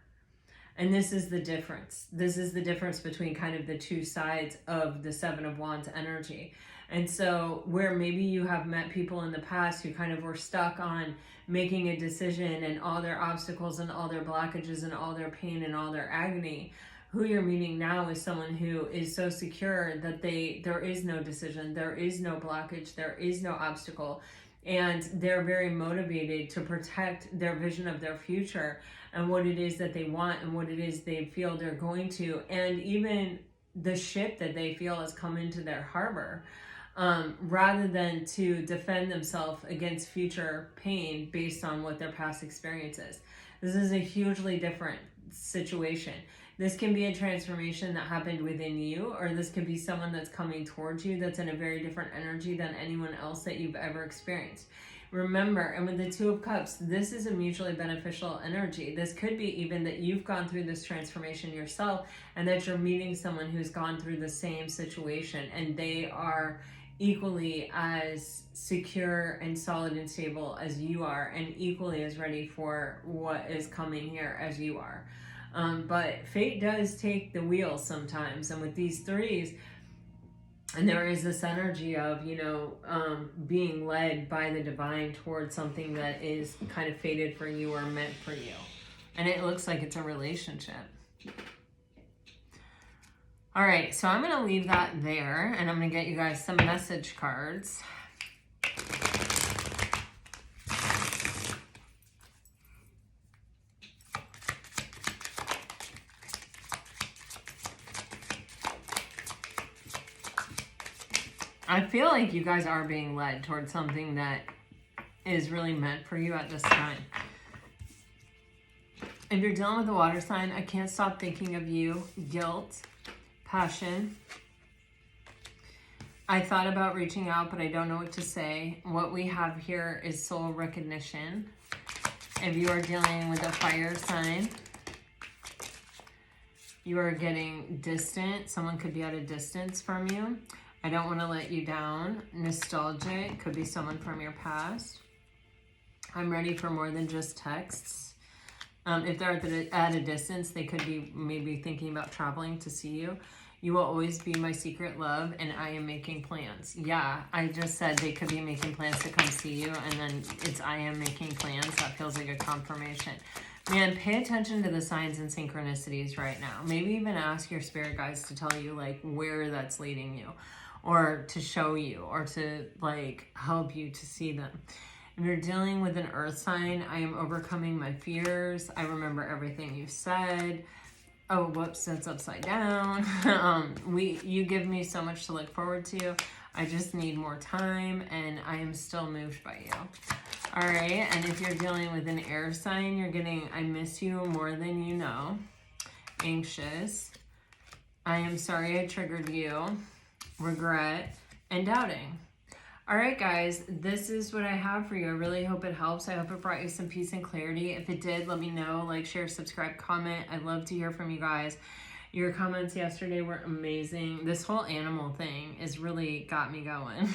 And this is the difference. This is the difference between kind of the two sides of the 7 of Wands energy. And so where maybe you have met people in the past who kind of were stuck on making a decision, and all their obstacles and all their blockages and all their pain and all their agony, who you're meeting now is someone who is so secure that there is no decision, there is no blockage, there is no obstacle. And they're very motivated to protect their vision of their future and what it is that they want and what it is they feel they're going to, and even the ship that they feel has come into their harbor, rather than to defend themselves against future pain based on what their past experience is. This is a hugely different situation. This can be a transformation that happened within you, or this could be someone that's coming towards you that's in a very different energy than anyone else that you've ever experienced. Remember, and with the Two of Cups, this is a mutually beneficial energy. This could be even that you've gone through this transformation yourself and that you're meeting someone who's gone through the same situation and they are equally as secure and solid and stable as you are, and equally as ready for what is coming here as you are. But fate does take the wheel sometimes, and with these threes, and there is this energy of, being led by the divine towards something that is kind of fated for you or meant for you. And it looks like it's a relationship. All right, so I'm going to leave that there, and I'm going to get you guys some message cards. I feel like you guys are being led towards something that is really meant for you at this time. If you're dealing with a water sign, I can't stop thinking of you. Guilt, passion. I thought about reaching out, but I don't know what to say. What we have here is soul recognition. If you are dealing with a fire sign, you are getting distant. Someone could be at a distance from you. I don't want to let you down. Nostalgic, could be someone from your past. I'm ready for more than just texts. If they're at a distance, they could be maybe thinking about traveling to see you. You will always be my secret love, and I am making plans. Yeah, I just said they could be making plans to come see you, and then it's I am making plans. That feels like a confirmation. Man, pay attention to the signs and synchronicities right now. Maybe even ask your spirit guides to tell you like where that's leading you, or to show you, or to like help you to see them. If you're dealing with an earth sign, I am overcoming my fears. I remember everything you said. Oh, whoops, that's upside down. You give me so much to look forward to. I just need more time, and I am still moved by you. All right, and if you're dealing with an air sign, you're getting, I miss you more than you know. Anxious. I am sorry I triggered you. Regret and doubting. All right, guys, this is what I have for you. I really hope it helps. I hope it brought you some peace and clarity. If it did, let me know. Like, share, subscribe, comment. I'd love to hear from you guys. Your comments yesterday were amazing. This whole animal thing has really got me going.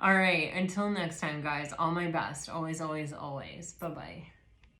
All right, until next time, guys, all my best. Always, always, always. Bye-bye.